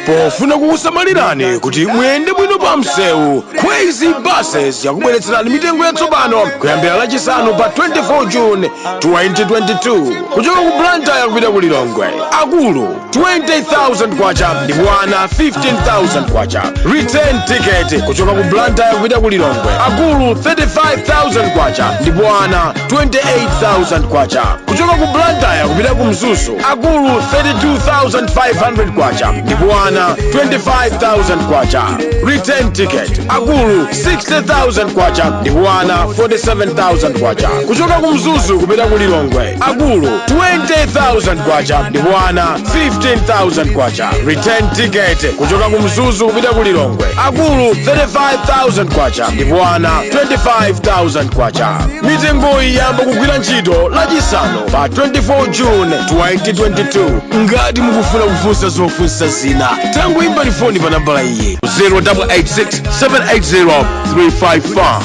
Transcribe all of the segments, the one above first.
pofuna kukusamalirani kuti muyende bwino pa msewu. Khwezy buses yakubweretserani mitengo yatsopano kuyambira lachisanu pa 24 June 2022 kuchoka ku Bwande kupita ku Lilongwe. Akulu 20,000 kwacha ndipo ana 15,000 kwacha. Return ticket kuchoka ku Bwande kupita ku Lilongwe. Akulu 35,000 kwacha ndipo ana 28,000 kwacha. Kuchoka ku Bwande kupita ku Mzuzu. Akulu 32,500 kwacha ndipo ana 25,000 kwacha. Return ticket. Akulu 60,000 kwacha ndipo ana 47,000 kwacha. Kuchoka ku Mzuzu kupita ku Lilongwe. Akulu 20,000 kwacha ndipo ana 15,000 kwacha. Return ticket. Kuchoka ku Mzuzu kupita ku Lilongwe. Akulu 35,000 kwacha ndipo ana 25,000 kwacha. Mitengo iyamba kugwira ntchito lachisanu pa 24 June 2022. Ngati mukufuna kufunsa zofunsa zina tangoimbani foni pa nambala iyi 0886 780 355.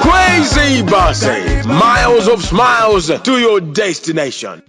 Khwezy buses, miles of smiles to your destination.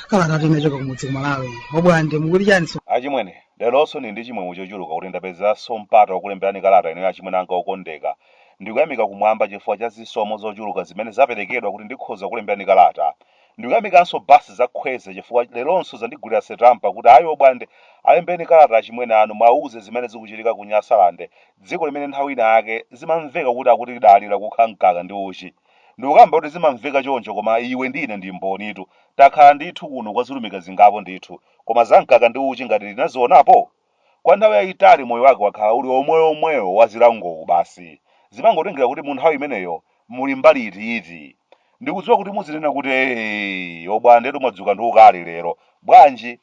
Kalata timechoka kumudzi kumalawi. Bwande mukuti chani so? Achimwene, leronso ndi chimwemwe chochuluka kuti ndapezanso mpata wakulemberani kalata ino achimwene anga okondeka. Ndikuyamika kumwamba chifukwa cha zisomo zochuluka zimene zaperekedwa kuti ndikhoza kulemberani kalata. Ndikuyamikanso basi za Khwezy chifukwa leronso zandigulira setampa kuti ayo Bwande alembereni kalata achimwene anu mwauze zimene zikuchitika ku Nyasalande. Dziko limene nthawi ina yake zimamveka kuti akuti dalira kukhala mkaka ndi uchi. Ndikukamba kuti zimamveka choncho koma iwe ndine ndi mbonitu. Takhala ndithu kuno kwazilumika zingapo ndithu. Koma zamkaka ndi uchi ngati linazionapo. Kwa nthawi yayitali moyo wake wakhala uli omweyo wazilangowu basi. Zimangotengera kuti mu nthawi imeneyo muli mbali iti. Ndikudziwa kuti muzinena kuti Bwande tumadzuka ndi ukali lero. Bwanji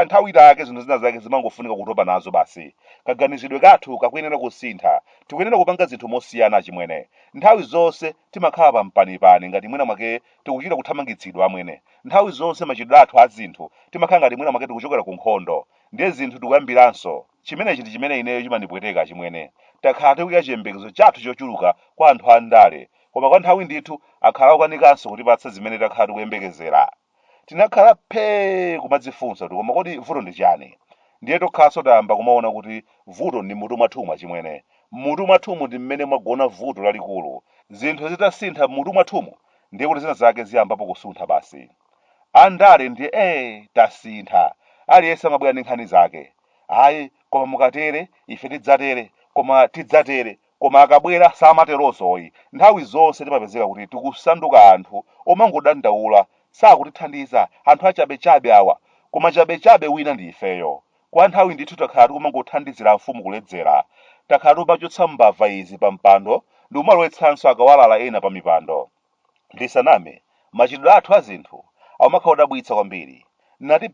nthawi itake zinthu zina zake zimangofunika kutopa nazo basi. Kaganizidwe kathu kakuyenera kusintha. Tikuyenera kupanga zinthu mosiyana achimwene. Nthawi zonse timakhala pa mpanipani ngati mwina mwake tikuchita kuthamangitsidwa amwene. Nthawi zonse machitidwe athu a zinthu timakhala ngati mwina mwake tikuchokera ku nkhondo. Ndiye zinthu tikuyambiranso. Chimenechi ndi chimene ineyo chimandipweteka achimwene. Takhala tikuyika chiyembekezo chathu chochuluka kwa anthu a Andale. Koma kwa nthawi ndithu akhala okanikanso kutipatsa zimene takhala tikuyembekezera. Tinakhala kumadzifunsa kuti koma kodi vuto ndi chani? Ndiye tokhaso tayamba kumaona kuti vuto ndi mutu mwathumu achimwene. Mutu mwathumu ndi mmene mwagona vuto lalikulu. Zinthu zitasintha mutu mwathumu ndiye kuti zina zake ziyambapo kusuntha basi. Andale ndiye tasintha. Aliyense amabwera ndi nkhani zake. Ayi koma mukatere ife tidzatere koma tidzatere koma akabwera samateronso oyi. Nthawi zonse timapezeka kuti tikusanduka anthu omangodandaula sakutithandiza anthu achabechabe awa. Koma chabechabe wina ndi ifeyo. Kwa nthawi ndithu takhala tikumangothandizira mfumu kuledzera. Takhala timachotsa mbava izi pa mpando ndi kumalowetsanso akawalala ena pa mipando. Ndisaname machitidwe athu a zinthu amakhala odabwitsa kwambiri. Nati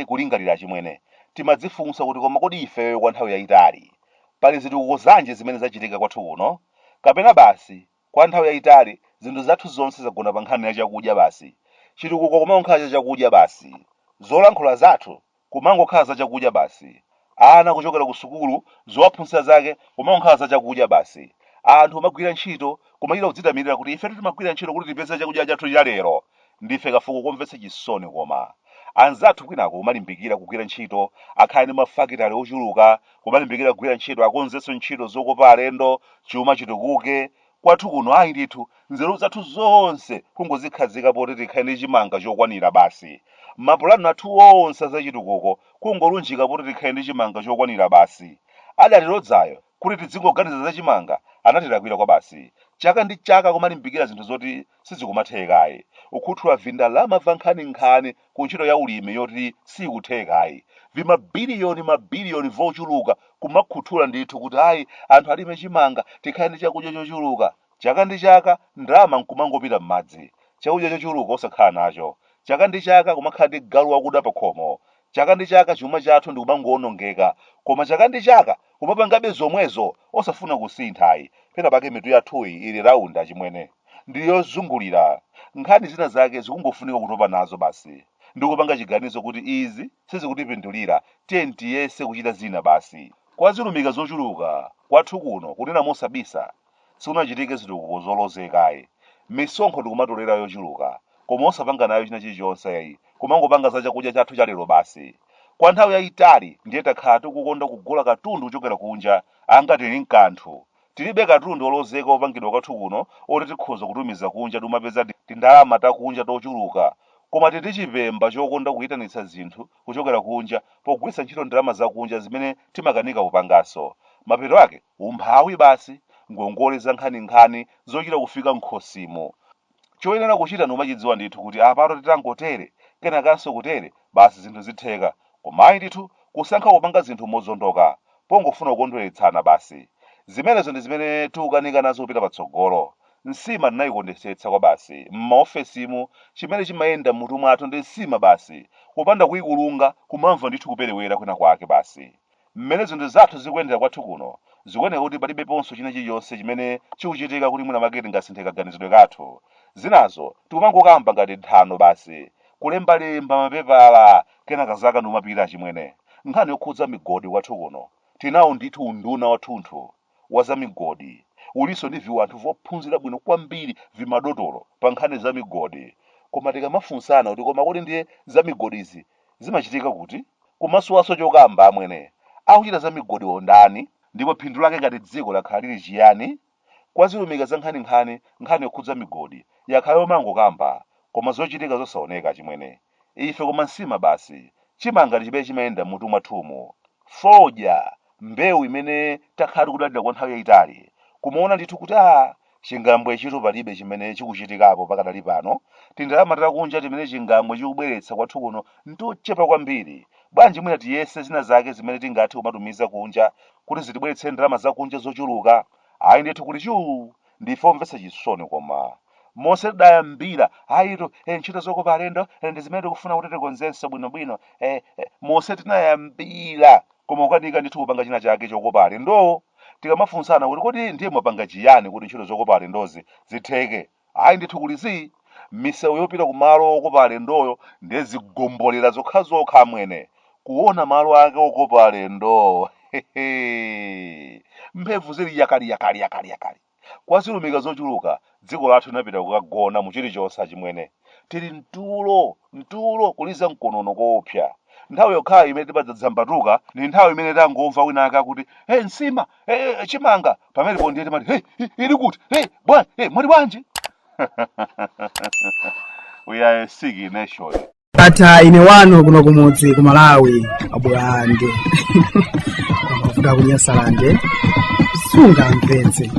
kulingalira achimwene. Timadzifunsa kuti koma kodi ifeyo kwa nthawi yayitali pali zitukuko zanji zimene zachitika kwathu kuno? Kapena basi kwa nthawi yayitali zinthu zathu zonse zagona pa nkhani ya chakudya basi. Chitukuko kumangokhala cha chakudya basi. Zolankhula zathu kumangokhala za chakudya basi. Ana kuchokera ku sukulu zowaphunzitsa zake kumangokhala za chakudya basi. Anthu amagwira ntchito kumachita kudzitamirira kuti ife timagwira ntchito kuti tipeze chakudya chathu cha lero. Ndife kafuko konvetsa chisoni koma. Anzathu kwinako kumalimbikira kugwira ntchito akhale ndi mafakitale ochuluka kumalimbikira kugwira ntchito akonzenso ntchito zokopa alendo chuma chitukuke. Kwathu kuno ayi ndithu nzeru zathu zonse kungozikhazika poti tikhale ndi chimanga chokwanira basi. Mapulani athu onse zachitukuko kungolunjika poti tikhale ndi chimanga chokwanira basi. Adatirodzayo kuti tidzingoganiza za chimanga anatilakwira kwa basi. chaka ndi chaka kumalimbikira zinthu zoti sizikumathekayi, ukhuthula vindalama va nkhaninkhani ku ntchito ya ulimi yoti sikuthekayi, mabiliyoni vochuluka kumakhuthula ndithu kuti ayi anthu alime chimanga tikhale ndi chakudya chochuluka. Chaka ndi chaka ndalama nkumangopita m'madzi, chakudya chochuluka osakhala nacho. Chaka ndi chaka kumakhala ndi galu wakuda pa khomo. Chaka ndi chaka chuma chathu ndikumangowonongeka, koma chaka ndi chaka kumapangabe zomwezo osafuna kusinthayi. Pena pake mitu yathuyi ili raunda chimwene ndi yozungulira, nkhani zina zake zikungofunika kutopa nazo basi. Ndikupanga chiganizo kuti izi sizikutipindulira, tiyese kuchita zina basi. Kwa zilumika zochuluka kwathu kuno kunena mosabisa sikunachitike zitukuko zolozekayi. Misonkho ndikumatolera yochuluka, koma osapanga nayo china chilichonse yayi, kumangopanga za chakudya chathu cha lero basi. Kwa nthawi yayitali ndiye takhala tikukonda kugula katundu kuchokera kunja, angati tili nkanthu. Tilibe katundu olozeka opangidwa kwathu kuno oti tikhoza kutumiza kunja timapeza tindalama takunja tochuluka, koma tili chipemba chokonda kuyitanitsa zinthu kuchokera kunja pogwiritsa ntchito ndalama zakunja zimene timakanika kupangaso. Mapeto ake umphawi basi, ngongole za nkhaninkhani zochita kufika nkhosimo. Choyenera kuchita numachidziwa ndithu kuti apato titangotere kenakanso kutere basi zinthu zitheka, komayi ndithu kusankha kupanga zinthu mozondoka pongofuna kukondweretsana basi. Zimenezo ndi zimene tikukanika nazo kupita patsogolo. Nsima ndinayikondetsetsa kwa basi m'maofesimu, chimene chimayenda m'mutu mwathu ndi nsima basi, kupanda kuyikulunga kumamva ndithu kuperewera kwina kwake basi. Mmene zinthu zathu zikuyendera kwathu kuno zikuoneka kuti palibeponso china chilichonse chimene chikuchitika kuti mwina maketi ngasinthe kaganizidwe kathu. Zinazo tikumangokamba ngati nthano basi, kulembalemba mapepala kenaka zaka ndumapita chimwene. Nkhani yokhudza migodi kwathu kuno tinawo ndithu unduna wathunthu wa za migodi, uliso ndi viwanthu vophunzira bwino kwambiri vimadotolo pa nkhani za migodi. Koma tikamafunsana kuti koma kuti ndiye za migodizi zimachitika kuti, kumasuwaso chokamba amwene akuchita za migodi ondani, ndipo phindu lake ngati dziko lakhala lili chiyani. Kwa zilumika za nkhaninkhani, nkhani yokhudza migodi yakhala yomangokamba, koma zochitika zosaoneka chimwene. Ife koma nsima basi chimanga chimene chimayenda m'mutu mwathumu, fodya mbewu imene takhala tikudalira kwa nthawi yayitali, kumaona ndithu kuti chingambwe chito palibe chimene chikuchitikapo pakadali pano. Tindalama takunja timene chingambwe chikubweretsa kwathu kuno ntochepa kwambiri. Bwanji mwina tiyese zina zake zimene tingathe kumatumiza kunja kuti zitibweretse ndalama zakunja zochuluka. Ayi ndithu kuti chuu ndife omvetsa chisoni, koma monse tidayambira ayito ntchito zokopa alendo ndi zimene tikufuna kuti tikonzenso bwinobwino. Monse tinayambira, koma ukanika ndithu kupanga china chake chokopa alendo. Tikamafunsana kuti kodi ndiye mwapanga chiyani kuti ntchito zokopa alendozi zitheke, ayi ndithu kuti misewu yopita kumalo okopa alendoyo ndiye zigombolera zokhazokha amwene kuona malo ake okopa alendo. Mphevu zili yakali. Kwa zilumika zochuluka dziko lathu linapita kukagona mu chilichonse chimwene. Tili mtulo kuliza mkonono koopsa. Nthawi yokhayo imene timadzambatuka ndi nthawi imene tangomva wina ake akuti nsima chimanga, pamenepo ndiye timati ili kuti mwali bwanji. We are a sick nation. Ata ine wanu kuno kumudzi ku Malawi Bwande kufuta kunyasalande sunga mvetse.